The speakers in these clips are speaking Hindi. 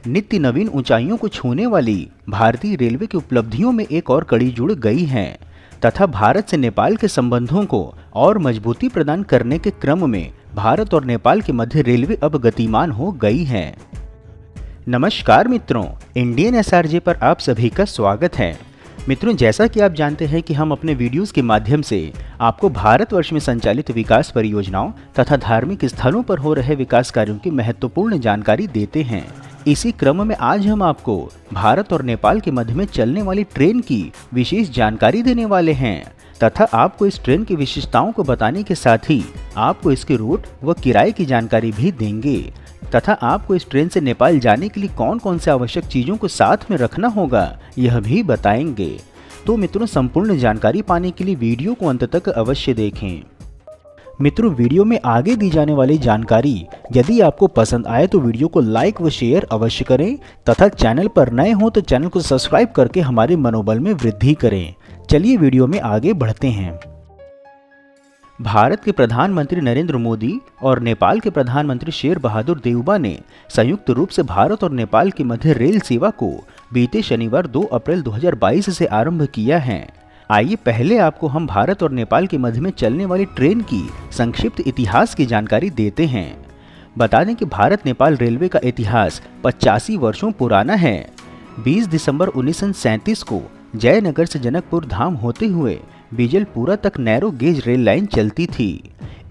नित्य नवीन ऊंचाइयों को छूने वाली भारतीय रेलवे की उपलब्धियों में एक और कड़ी जुड़ गई है तथा भारत से नेपाल के संबंधों को और मजबूती प्रदान करने के क्रम में भारत और नेपाल के मध्य रेलवे अब गतिमान हो गई है। नमस्कार मित्रों, इंडियन एसआरजे पर आप सभी का स्वागत है। मित्रों, जैसा कि आप जानते हैं कि हम अपने वीडियोस के माध्यम से आपको भारतवर्ष में संचालित विकास परियोजनाओं तथा धार्मिक स्थलों पर हो रहे विकास कार्यों की महत्वपूर्ण जानकारी देते हैं। इसी क्रम में आज हम आपको भारत और नेपाल के मध्य में चलने वाली ट्रेन की विशेष जानकारी देने वाले हैं तथा आपको इस ट्रेन की विशेषताओं को बताने के साथ ही आपको इसके रूट व किराए की जानकारी भी देंगे तथा आपको इस ट्रेन से नेपाल जाने के लिए कौन कौन से आवश्यक चीज़ों को साथ में रखना होगा यह भी बताएंगे। तो मित्रों, संपूर्ण जानकारी पाने के लिए वीडियो को अंत तक अवश्य देखें। मित्रों, वीडियो में आगे दी जाने वाली जानकारी यदि आपको पसंद आए तो वीडियो को लाइक व शेयर अवश्य करें तथा चैनल पर नए हो तो चैनल को सब्सक्राइब करके हमारे मनोबल में वृद्धि करें। चलिए वीडियो में आगे बढ़ते हैं। भारत के प्रधानमंत्री नरेंद्र मोदी और नेपाल के प्रधानमंत्री शेर बहादुर देउबा ने संयुक्त रूप से भारत और नेपाल के मध्य रेल सेवा को बीते शनिवार 2 अप्रैल 2022 से आरंभ किया है। आइए पहले आपको हम भारत और नेपाल के मध्य में चलने वाली ट्रेन की संक्षिप्त इतिहास की जानकारी देते हैं। बता दें कि भारत नेपाल रेलवे का इतिहास 85 वर्षों पुराना है। 20 दिसंबर 1937 को जयनगर से जनकपुर धाम होते हुए बीजलपुरा तक नैरो गेज रेल लाइन चलती थी।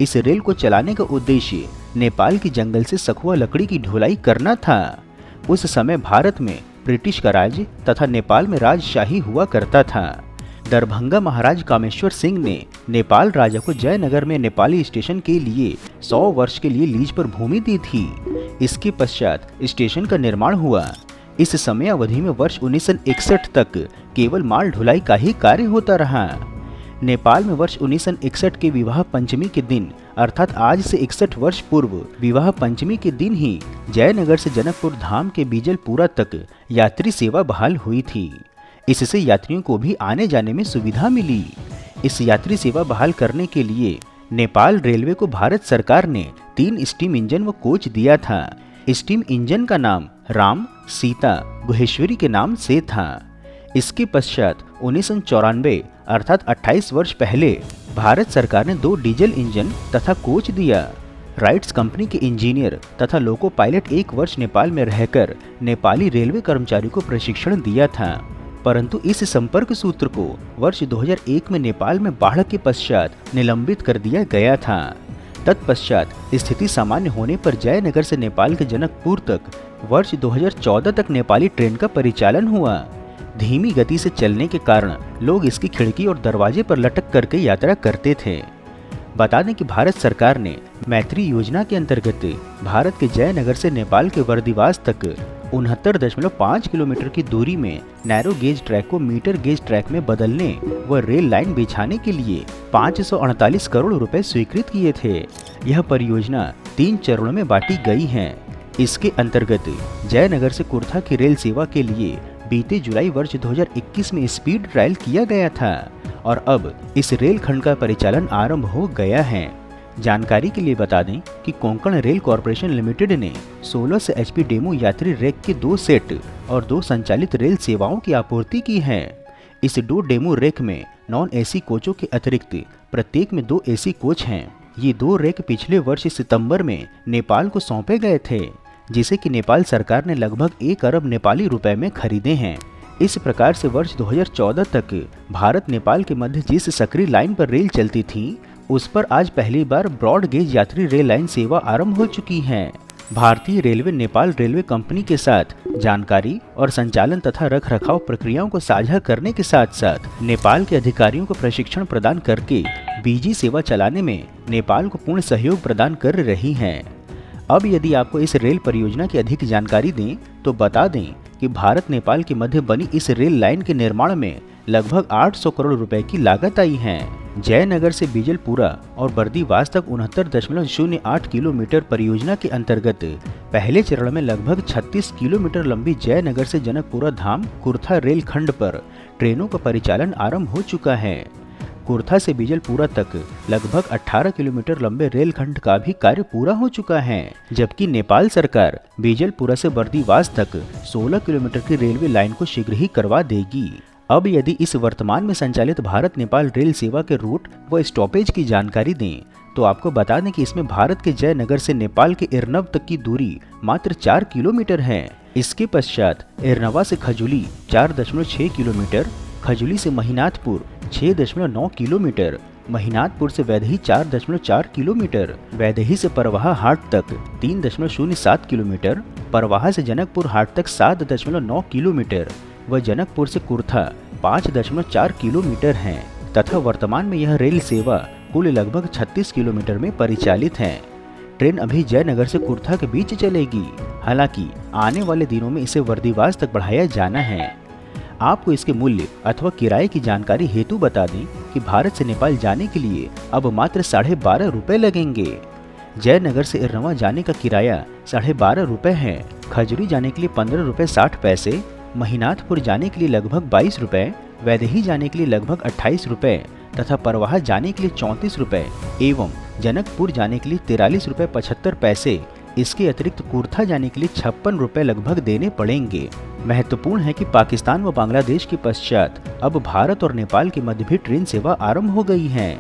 इस रेल को चलाने का उद्देश्य नेपाल की जंगल से सखुआ लकड़ी की ढुलाई करना था। उस समय भारत में ब्रिटिश का राज तथा नेपाल में राजशाही हुआ करता था। दरभंगा महाराज कामेश्वर सिंह ने नेपाल राजा को जयनगर में नेपाली स्टेशन के लिए 100 वर्ष के लिए लीज पर भूमि दी थी। इसके पश्चात स्टेशन का निर्माण हुआ। इस समय अवधि में वर्ष 1961 तक केवल माल ढुलाई का ही कार्य होता रहा। नेपाल में वर्ष 1961 के विवाह पंचमी के दिन अर्थात आज से 61 वर्ष पूर्व विवाह पंचमी के दिन ही जयनगर से जनकपुर धाम के बीजलपुरा तक यात्री सेवा बहाल हुई थी। इससे यात्रियों को भी आने जाने में सुविधा मिली। इस यात्री सेवा बहाल करने के लिए नेपाल रेलवे को भारत सरकार ने 3 स्टीम इंजन व कोच दिया था। स्टीम इंजन का नाम राम, सीता, गुहेश्वरी के नाम से था। इसके पश्चात 1994 अर्थात 28 वर्ष पहले भारत सरकार ने 2 डीजल इंजन तथा कोच दिया। राइट्स कंपनी के इंजीनियर तथा लोको पायलट 1 वर्ष नेपाल में रहकर नेपाली रेलवे कर्मचारियों को प्रशिक्षण दिया था, परंतु इस संपर्क सूत्र को वर्ष 2001 में नेपाल में बाढ़ के पश्चात निलंबित कर दिया गया था। तत्पश्चात स्थिति सामान्य होने पर जयनगर से नेपाल के जनकपुर तक वर्ष 2014 तक नेपाली ट्रेन का परिचालन हुआ। धीमी गति से चलने के कारण लोग इसकी खिड़की और दरवाजे पर लटक करके यात्रा करते थे। बता दें कि भारत सरकार ने मैत्री योजना के अंतर्गत भारत के जयनगर से नेपाल के वर्दीवास तक 69.5 किलोमीटर की दूरी में नैरो गेज ट्रैक को मीटर गेज ट्रैक में बदलने व रेल लाइन बिछाने के लिए 548 करोड़ रुपए स्वीकृत किए थे। यह परियोजना 3 चरणों में बांटी गई है। इसके अंतर्गत जयनगर से कुर्था की रेल सेवा के लिए बीते जुलाई वर्ष 2021 में स्पीड ट्रायल किया गया था और अब इस रेल खंड का परिचालन आरंभ हो गया है। जानकारी के लिए बता दें कि कोंकण रेल कॉरपोरेशन लिमिटेड ने 1600 HP डेमो यात्री रैक के 2 सेट और 2 संचालित रेल सेवाओं की आपूर्ति की है। इस 2 डेमो रैक में नॉन AC कोचों के अतिरिक्त प्रत्येक में 2 AC कोच हैं। ये 2 रैक पिछले वर्ष सितंबर में नेपाल को सौंपे गए थे, जिसे कि नेपाल सरकार ने लगभग 1 अरब नेपाली रुपए में खरीदे हैं। इस प्रकार से वर्ष 2014 तक भारत नेपाल के मध्य जिस सक्रिय लाइन पर रेल चलती थी उस पर आज पहली बार ब्रॉड गेज यात्री रेल लाइन सेवा आरंभ हो चुकी है। भारतीय रेलवे नेपाल रेलवे कंपनी के साथ जानकारी और संचालन तथा रखरखाव प्रक्रियाओं को साझा करने के साथ साथ नेपाल के अधिकारियों को प्रशिक्षण प्रदान करके बीजी सेवा चलाने में नेपाल को पूर्ण सहयोग प्रदान कर रही है। अब यदि आपको इस रेल परियोजना की अधिक जानकारी दें तो बता दें कि भारत नेपाल के मध्य बनी इस रेल लाइन के निर्माण में लगभग 800 करोड़ रुपए की लागत आई है। जयनगर से बीजलपुरा और बर्दीवास तक 69.08 किलोमीटर परियोजना के अंतर्गत पहले चरण में लगभग 36 किलोमीटर लंबी जयनगर से जनकपुरा धाम कुर्था रेल खंड पर ट्रेनों का परिचालन आरंभ हो चुका है। कुर्था से बीजलपुरा तक लगभग 18 किलोमीटर लंबे रेलखंड का भी कार्य पूरा हो चुका है, जबकि नेपाल सरकार बीजलपुरा से बर्दीवास तक 16 किलोमीटर की रेलवे लाइन को शीघ्र ही करवा देगी। अब यदि इस वर्तमान में संचालित भारत नेपाल रेल सेवा के रूट व स्टॉपेज की जानकारी दें तो आपको बता दें कि इसमें भारत के जयनगर से नेपाल के एर्नव तक की दूरी मात्र 4 किलोमीटर है। इसके पश्चात एर्नवा से खजुली 4.6 किलोमीटर, खजुली से महिनाथपुर 6.9 किलोमीटर, महिनाथपुर से वैदेही 4.4 किलोमीटर, वैदेही से परवाहा हाट तक 3.07 किलोमीटर, परवाहा से जनकपुर हाट तक 7.9 किलोमीटर व जनकपुर से कुर्था 5.4 किलोमीटर है तथा वर्तमान में यह रेल सेवा कुल लगभग 36 किलोमीटर में परिचालित है। ट्रेन अभी जयनगर से कुर्था के बीच चलेगी, हालांकि आने वाले दिनों में इसे बर्दीवास तक बढ़ाया जाना है। आपको इसके मूल्य अथवा किराए की जानकारी हेतु बता दें कि भारत से नेपाल जाने के लिए अब मात्र 12.5 रुपये लगेंगे। जयनगर से एर्नवा जाने का किराया 12.5 रुपये है, खजुरी जाने के लिए 15 रुपये 60 पैसे, महिनाथपुर जाने के लिए लगभग 22 रुपये, वैदेही जाने के लिए लगभग 28 रुपये तथा परवाहा जाने के लिए 34 रुपये एवं जनकपुर जाने के लिए 43 रुपये 75 पैसे। इसके अतिरिक्त कुर्था जाने के लिए 56 रुपये लगभग देने पड़ेंगे। महत्वपूर्ण है कि पाकिस्तान व बांग्लादेश के पश्चात अब भारत और नेपाल के मध्य भी ट्रेन सेवा आरंभ हो गई है।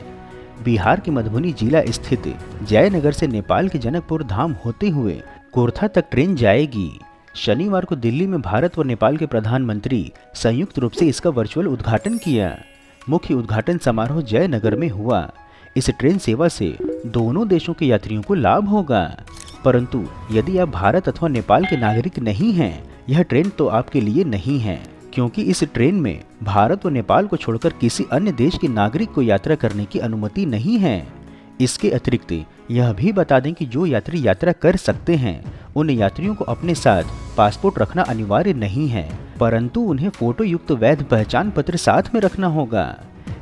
बिहार के मधुबनी जिला स्थित जयनगर से नेपाल के जनकपुर धाम होते हुए कुर्था तक ट्रेन जाएगी। शनिवार को दिल्ली में भारत व नेपाल के प्रधानमंत्री संयुक्त रूप से इसका वर्चुअल उद्घाटन किया। मुख्य उद्घाटन समारोह जयनगर में हुआ। इस ट्रेन सेवा से दोनों देशों के यात्रियों को लाभ होगा, परंतु यदि आप भारत अथवा नेपाल के नागरिक नहीं हैं, यह ट्रेन तो आपके लिए नहीं है, क्योंकि इस ट्रेन में भारत व नेपाल को छोड़कर किसी अन्य देश के नागरिक को यात्रा करने की अनुमति नहीं है। इसके अतिरिक्त यह भी बता दें कि जो यात्री यात्रा कर सकते हैं उन यात्रियों को अपने साथ पासपोर्ट रखना अनिवार्य नहीं है, परंतु उन्हें फोटो युक्त वैध पहचान पत्र साथ में रखना होगा,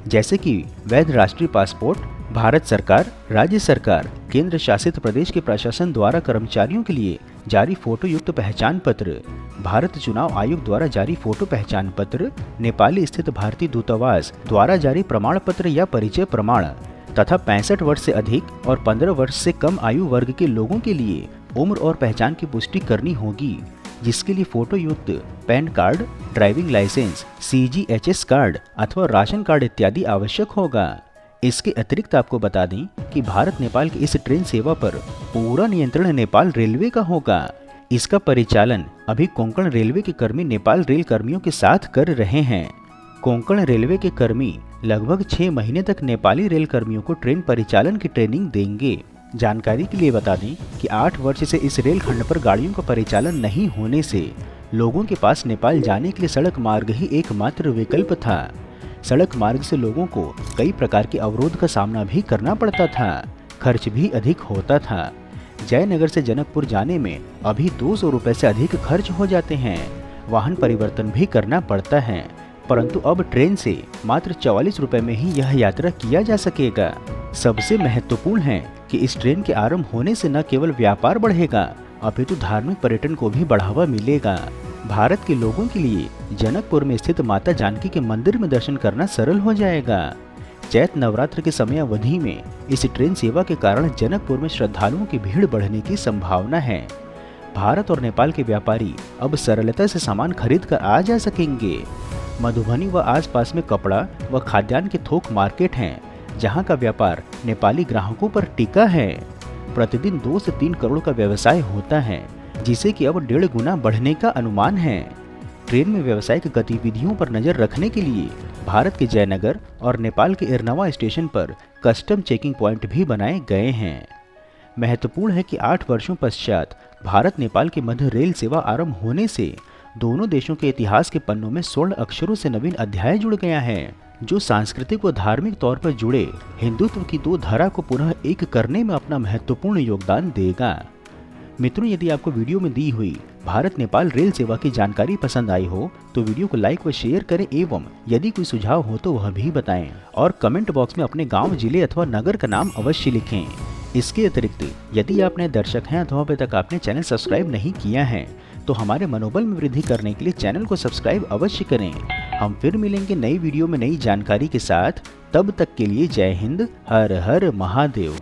जैसे कि वैध राष्ट्रीय पासपोर्ट, भारत सरकार, राज्य सरकार, केंद्र शासित प्रदेश के प्रशासन द्वारा कर्मचारियों के लिए जारी फोटो युक्त पहचान पत्र, भारत चुनाव आयोग द्वारा जारी फोटो पहचान पत्र, नेपाली स्थित भारतीय दूतावास द्वारा जारी प्रमाण पत्र या परिचय प्रमाण तथा 65 वर्ष से अधिक और 15 वर्ष से कम आयु वर्ग के लोगों के लिए उम्र और पहचान की पुष्टि करनी होगी, जिसके लिए फोटो युक्त PAN card, driving licence, CGHS card अथवा राशन कार्ड इत्यादि आवश्यक होगा। इसके अतिरिक्त आपको बता दें कि भारत नेपाल की इस ट्रेन सेवा पर पूरा नियंत्रण नेपाल रेलवे का होगा। इसका परिचालन अभी कोंकण रेलवे के कर्मी नेपाल रेल कर्मियों के साथ कर रहे हैं। कोंकण रेलवे के कर्मी लगभग 6 महीने तक नेपाली रेल कर्मियों को ट्रेन परिचालन की ट्रेनिंग देंगे। जानकारी के लिए बता दें कि 8 वर्ष से इस रेल खंड पर गाड़ियों का परिचालन नहीं होने से लोगों के पास नेपाल जाने के लिए सड़क मार्ग ही एकमात्र विकल्प था। सड़क मार्ग से लोगों को कई प्रकार के अवरोध का सामना भी करना पड़ता था, खर्च भी अधिक होता था। जयनगर से जनकपुर जाने में अभी 200 रुपये से अधिक खर्च हो जाते हैं, वाहन परिवर्तन भी करना पड़ता है, परंतु अब ट्रेन से मात्र 44 रुपये में ही यह यात्रा किया जा सकेगा। सबसे महत्वपूर्ण है कि इस ट्रेन के आरंभ होने से न केवल व्यापार बढ़ेगा अपितु धार्मिक पर्यटन को भी बढ़ावा मिलेगा। भारत के लोगों के लिए जनकपुर में स्थित माता जानकी के मंदिर में दर्शन करना सरल हो जाएगा। चैत्र नवरात्र के समय अवधि में इस ट्रेन सेवा के कारण जनकपुर में श्रद्धालुओं की भीड़ बढ़ने की संभावना है। भारत और नेपाल के व्यापारी अब सरलता से सामान खरीद कर आ जा सकेंगे। मधुबनी व आसपास में कपड़ा व खाद्यान्न के थोक मार्केट हैं, जहां का व्यापार नेपाली ग्राहकों पर टिका है। प्रतिदिन 2 से 3 करोड़ का व्यवसाय होता है, जिसे कि अब 1.5 गुना बढ़ने का अनुमान है। ट्रेन में व्यावसायिक गतिविधियों पर नजर रखने के लिए भारत के जयनगर और नेपाल के एर्नवा स्टेशन पर कस्टम चेकिंग पॉइंट भी बनाए गए हैं। महत्वपूर्ण है कि 8 वर्षों पश्चात भारत नेपाल के मध्य रेल सेवा आरंभ होने से दोनों देशों के इतिहास के पन्नों में स्वर्ण अक्षरों से नवीन अध्याय जुड़ गया है, जो सांस्कृतिक व धार्मिक तौर पर जुड़े हिंदुत्व की 2 धारा को पुनः एक करने में अपना महत्वपूर्ण योगदान देगा। मित्रों, यदि आपको वीडियो में दी हुई भारत नेपाल रेल सेवा की जानकारी पसंद आई हो तो वीडियो को लाइक व शेयर करें एवं यदि कोई सुझाव हो तो वह भी बताएं और कमेंट बॉक्स में अपने गांव, जिले अथवा नगर का नाम अवश्य लिखें। इसके अतिरिक्त यदि आप नए दर्शक हैं अथवा अभी तक आपने चैनल सब्सक्राइब नहीं किया है तो हमारे मनोबल में वृद्धि करने के लिए चैनल को सब्सक्राइब अवश्य करें। हम फिर मिलेंगे नई वीडियो में नई जानकारी के साथ। तब तक के लिए जय हिंद, हर हर महादेव।